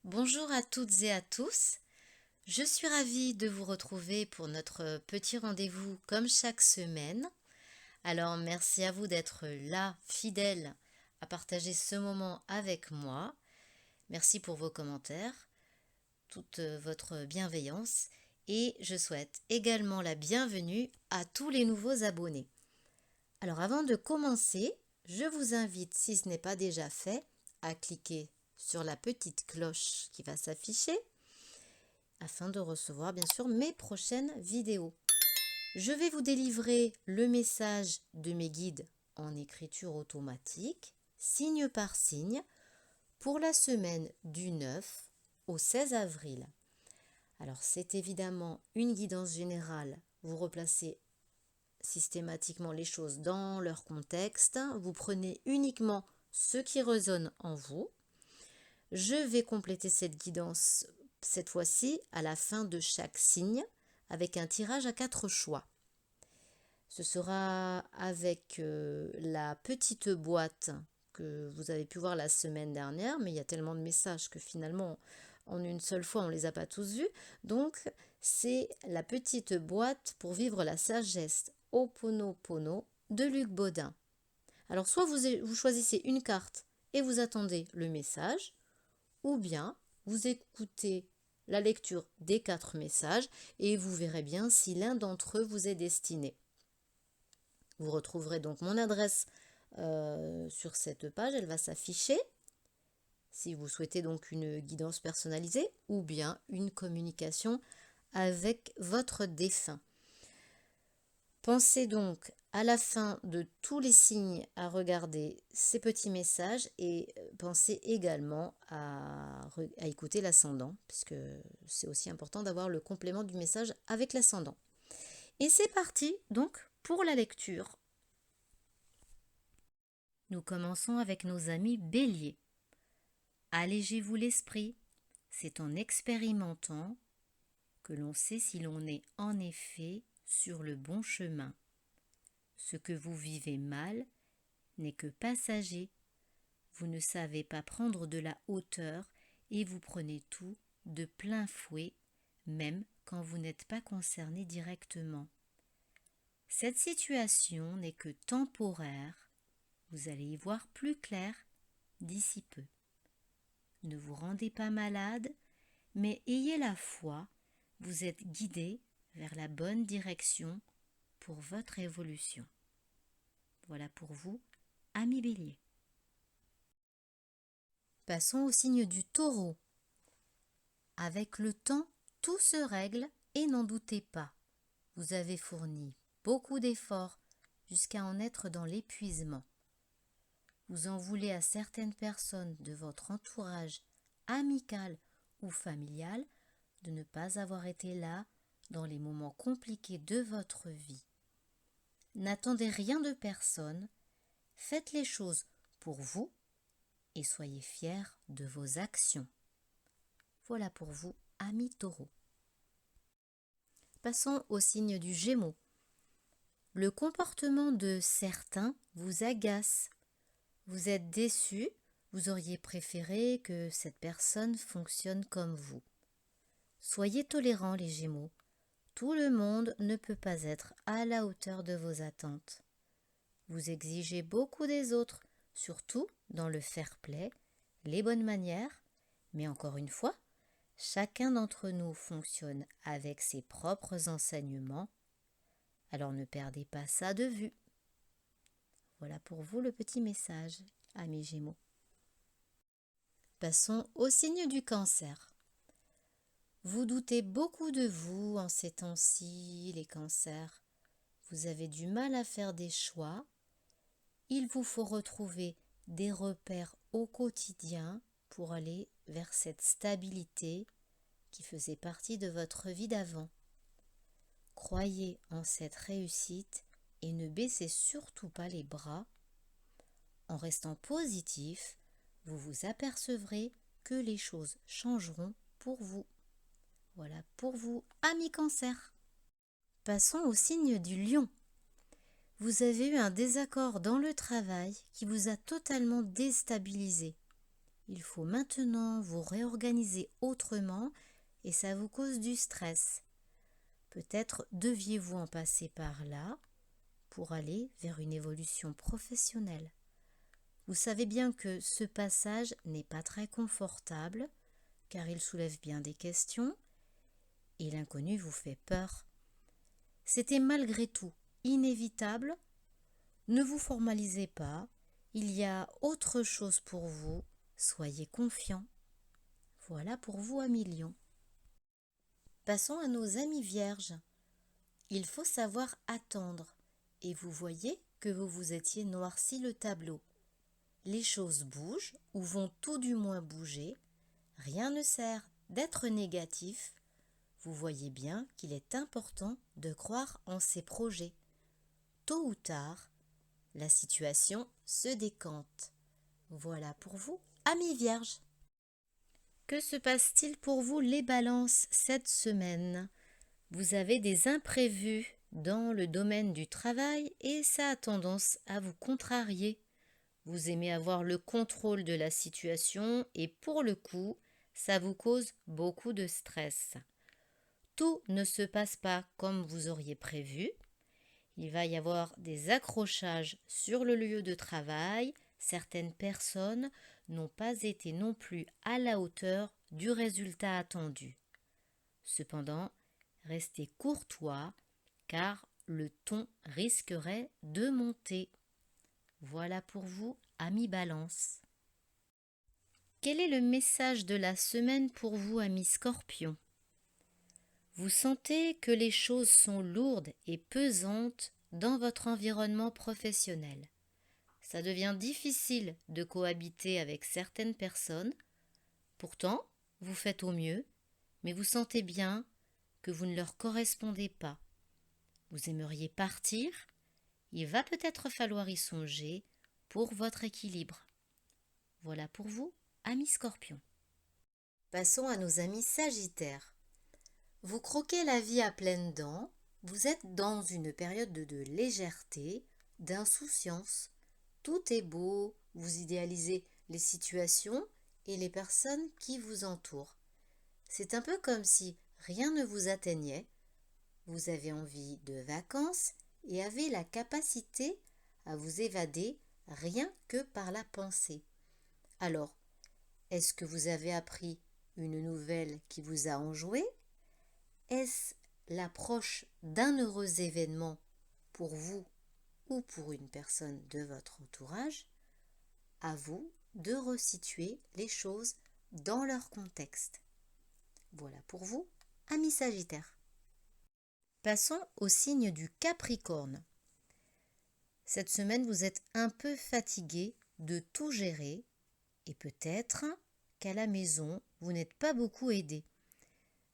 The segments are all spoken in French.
Bonjour à toutes et à tous. Je suis ravie de vous retrouver pour notre petit rendez-vous comme chaque semaine. Alors merci à vous d'être là, fidèles, à partager ce moment avec moi. Merci pour vos commentaires, toute votre bienveillance et je souhaite également la bienvenue à tous les nouveaux abonnés. Alors avant de commencer, je vous invite, si ce n'est pas déjà fait, à cliquer sur la petite cloche qui va s'afficher afin de recevoir bien sûr mes prochaines vidéos. Je vais vous délivrer le message de mes guides en écriture automatique, signe par signe, pour la semaine du 9 au 16 avril. Alors c'est évidemment une guidance générale, vous replacez systématiquement les choses dans leur contexte, vous prenez uniquement ce qui résonne en vous. Je vais compléter cette guidance cette fois-ci à la fin de chaque signe avec un tirage à 4 choix. Ce sera avec la petite boîte que vous avez pu voir la semaine dernière, mais il y a tellement de messages que finalement en une seule fois on ne les a pas tous vus. Donc c'est la petite boîte pour vivre la sagesse Ho'oponopono de Luc Baudin. Alors soit vous choisissez une carte et vous attendez le message, ou bien vous écoutez la lecture des 4 messages et vous verrez bien si l'un d'entre eux vous est destiné. Vous retrouverez donc mon adresse sur cette page, elle va s'afficher si vous souhaitez donc une guidance personnalisée ou bien une communication avec votre défunt. Pensez donc à la fin de tous les signes à regarder ces petits messages et pensez également à écouter l'ascendant, puisque c'est aussi important d'avoir le complément du message avec l'ascendant. Et c'est parti donc pour la lecture. Nous commençons avec nos amis Bélier. Allégez-vous l'esprit, c'est en expérimentant que l'on sait si l'on est en effet sur le bon chemin. Ce que vous vivez mal n'est que passager. Vous ne savez pas prendre de la hauteur et vous prenez tout de plein fouet, même quand vous n'êtes pas concerné directement. Cette situation n'est que temporaire, vous allez y voir plus clair d'ici peu. Ne vous rendez pas malade, mais ayez la foi, vous êtes guidé vers la bonne direction pour votre évolution. Voilà pour vous, amis Bélier. Passons au signe du Taureau. Avec le temps, tout se règle et n'en doutez pas. Vous avez fourni beaucoup d'efforts jusqu'à en être dans l'épuisement. Vous en voulez à certaines personnes de votre entourage amical ou familial de ne pas avoir été là dans les moments compliqués de votre vie. N'attendez rien de personne, faites les choses pour vous et soyez fiers de vos actions. Voilà pour vous, amis Taureau. Passons au signe du Gémeaux. Le comportement de certains vous agace. Vous êtes déçu, vous auriez préféré que cette personne fonctionne comme vous. Soyez tolérants les Gémeaux. Tout le monde ne peut pas être à la hauteur de vos attentes. Vous exigez beaucoup des autres, surtout dans le fair-play, les bonnes manières, mais encore une fois, chacun d'entre nous fonctionne avec ses propres enseignements, alors ne perdez pas ça de vue. Voilà pour vous le petit message, amis Gémeaux. Passons au signe du Cancer. Vous doutez beaucoup de vous en ces temps-ci, les cancers. Vous avez du mal à faire des choix. Il vous faut retrouver des repères au quotidien pour aller vers cette stabilité qui faisait partie de votre vie d'avant. Croyez en cette réussite et ne baissez surtout pas les bras. En restant positif, vous vous apercevrez que les choses changeront pour vous. Voilà pour vous, amis Cancer. Passons au signe du Lion. Vous avez eu un désaccord dans le travail qui vous a totalement déstabilisé. Il faut maintenant vous réorganiser autrement et ça vous cause du stress. Peut-être deviez-vous en passer par là pour aller vers une évolution professionnelle. Vous savez bien que ce passage n'est pas très confortable car il soulève bien des questions et l'inconnu vous fait peur. C'était malgré tout inévitable. Ne vous formalisez pas, il y a autre chose pour vous, soyez confiants. Voilà pour vous, amis Lions. Passons à nos amis Vierges. Il faut savoir attendre, et vous voyez que vous vous étiez noirci le tableau. Les choses bougent, ou vont tout du moins bouger. Rien ne sert d'être négatif. Vous voyez bien qu'il est important de croire en ses projets. Tôt ou tard, la situation se décante. Voilà pour vous, amis Vierges. Que se passe-t-il pour vous, les balances, cette semaine? Vous avez des imprévus dans le domaine du travail et ça a tendance à vous contrarier. Vous aimez avoir le contrôle de la situation et pour le coup, ça vous cause beaucoup de stress. Tout ne se passe pas comme vous auriez prévu. Il va y avoir des accrochages sur le lieu de travail. Certaines personnes n'ont pas été non plus à la hauteur du résultat attendu. Cependant, restez courtois car le ton risquerait de monter. Voilà pour vous, amis Balance. Quel est le message de la semaine pour vous, amis Scorpions? Vous sentez que les choses sont lourdes et pesantes dans votre environnement professionnel. Ça devient difficile de cohabiter avec certaines personnes. Pourtant, vous faites au mieux, mais vous sentez bien que vous ne leur correspondez pas. Vous aimeriez partir, il va peut-être falloir y songer pour votre équilibre. Voilà pour vous, amis Scorpions. Passons à nos amis Sagittaires. Vous croquez la vie à pleines dents, vous êtes dans une période de légèreté, d'insouciance. Tout est beau, vous idéalisez les situations et les personnes qui vous entourent. C'est un peu comme si rien ne vous atteignait. Vous avez envie de vacances et avez la capacité à vous évader rien que par la pensée. Alors, est-ce que vous avez appris une nouvelle qui vous a enjoué? Est-ce l'approche d'un heureux événement pour vous ou pour une personne de votre entourage? À vous de resituer les choses dans leur contexte. Voilà pour vous, amis Sagittaires. Passons au signe du Capricorne. Cette semaine, vous êtes un peu fatigué de tout gérer et peut-être qu'à la maison, vous n'êtes pas beaucoup aidé.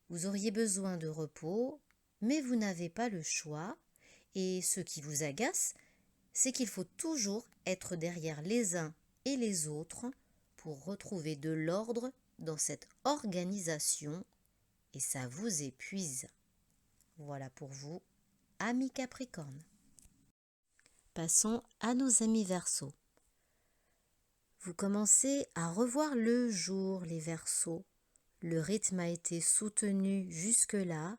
Vous auriez besoin de repos, mais vous n'avez pas le choix. Et ce qui vous agace, c'est qu'il faut toujours être derrière les uns et les autres pour retrouver de l'ordre dans cette organisation et ça vous épuise. Voilà pour vous, amis Capricorne. Passons à nos amis Verseaux. Vous commencez à revoir le jour, les Verseaux. Le rythme a été soutenu jusque-là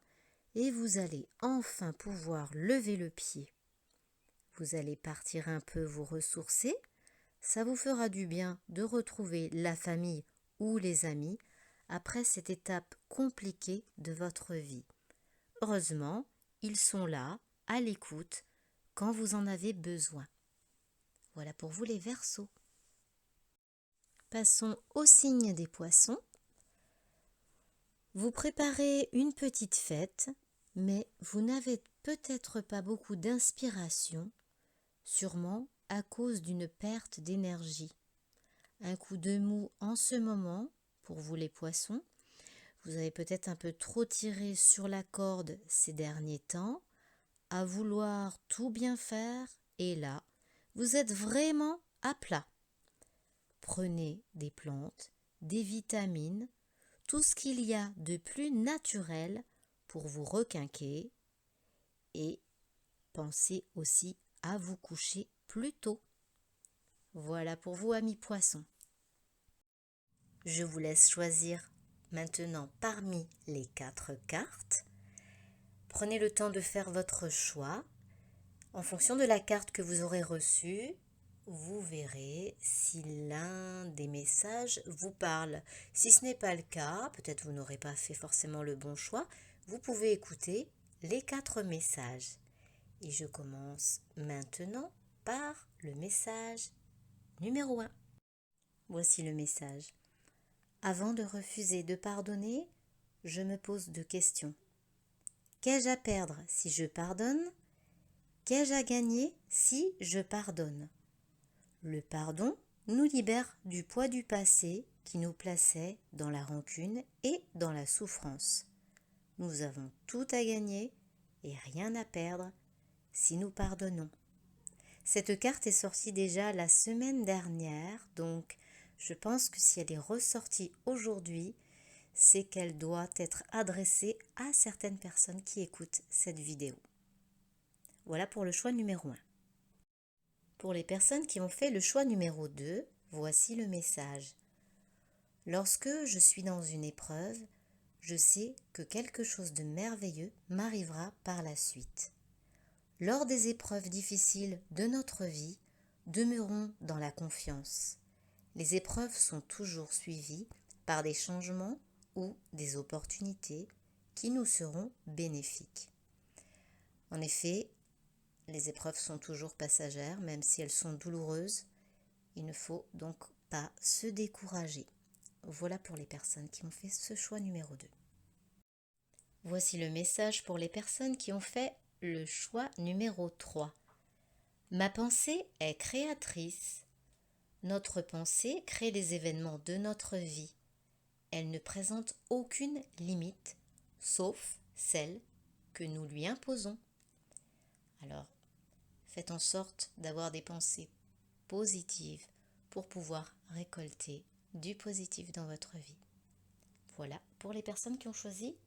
et vous allez enfin pouvoir lever le pied. Vous allez partir un peu vous ressourcer. Ça vous fera du bien de retrouver la famille ou les amis après cette étape compliquée de votre vie. Heureusement, ils sont là, à l'écoute, quand vous en avez besoin. Voilà pour vous les Verseaux. Passons au signe des Poissons. Vous préparez une petite fête, mais vous n'avez peut-être pas beaucoup d'inspiration, sûrement à cause d'une perte d'énergie. Un coup de mou en ce moment, pour vous les Poissons. Vous avez peut-être un peu trop tiré sur la corde ces derniers temps, à vouloir tout bien faire, et là, vous êtes vraiment à plat. Prenez des plantes, des vitamines, tout ce qu'il y a de plus naturel pour vous requinquer et pensez aussi à vous coucher plus tôt. Voilà pour vous, amis Poissons. Je vous laisse choisir maintenant parmi les 4 cartes. Prenez le temps de faire votre choix. En fonction de la carte que vous aurez reçue, vous verrez si l'un des messages vous parle. Si ce n'est pas le cas, peut-être vous n'aurez pas fait forcément le bon choix, vous pouvez écouter les 4 messages. Et je commence maintenant par le message numéro 1. Voici le message. Avant de refuser de pardonner, je me pose 2 questions. Qu'ai-je à perdre si je pardonne ? Qu'ai-je à gagner si je pardonne ? Le pardon nous libère du poids du passé qui nous plaçait dans la rancune et dans la souffrance. Nous avons tout à gagner et rien à perdre si nous pardonnons. Cette carte est sortie déjà la semaine dernière, donc je pense que si elle est ressortie aujourd'hui, c'est qu'elle doit être adressée à certaines personnes qui écoutent cette vidéo. Voilà pour le choix numéro 1. Pour les personnes qui ont fait le choix numéro 2, voici le message. Lorsque je suis dans une épreuve, je sais que quelque chose de merveilleux m'arrivera par la suite. Lors des épreuves difficiles de notre vie, demeurons dans la confiance. Les épreuves sont toujours suivies par des changements ou des opportunités qui nous seront bénéfiques. En effet, les épreuves sont toujours passagères, même si elles sont douloureuses. Il ne faut donc pas se décourager. Voilà pour les personnes qui ont fait ce choix numéro 2. Voici le message pour les personnes qui ont fait le choix numéro 3. Ma pensée est créatrice. Notre pensée crée les événements de notre vie. Elle ne présente aucune limite, sauf celle que nous lui imposons. Alors, faites en sorte d'avoir des pensées positives pour pouvoir récolter du positif dans votre vie. Voilà pour les personnes qui ont choisi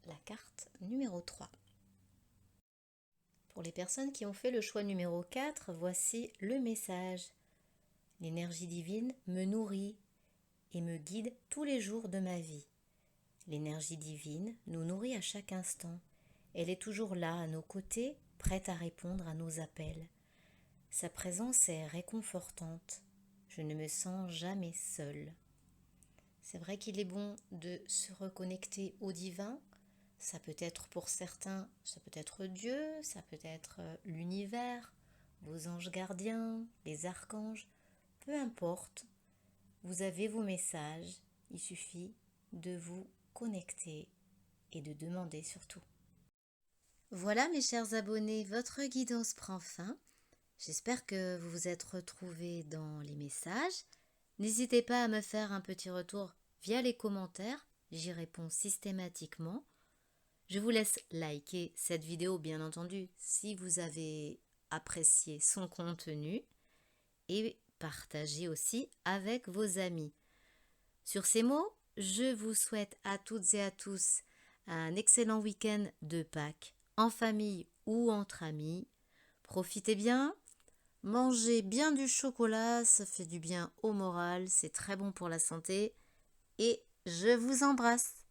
la carte numéro 3. Pour les personnes qui ont fait le choix numéro 4, voici le message. L'énergie divine me nourrit et me guide tous les jours de ma vie. L'énergie divine nous nourrit à chaque instant. Elle est toujours là, à nos côtés, prête à répondre à nos appels. Sa présence est réconfortante. Je ne me sens jamais seule. C'est vrai qu'il est bon de se reconnecter au divin. Ça peut être pour certains, ça peut être Dieu, ça peut être l'univers, vos anges gardiens, les archanges, peu importe. Vous avez vos messages, il suffit de vous connecter et de demander surtout. Voilà mes chers abonnés, votre guidance prend fin. J'espère que vous vous êtes retrouvés dans les messages. N'hésitez pas à me faire un petit retour via les commentaires, j'y réponds systématiquement. Je vous laisse liker cette vidéo bien entendu si vous avez apprécié son contenu et partager aussi avec vos amis. Sur ces mots, je vous souhaite à toutes et à tous un excellent week-end de Pâques en famille ou entre amis. Profitez bien, mangez bien du chocolat, ça fait du bien au moral, c'est très bon pour la santé et je vous embrasse.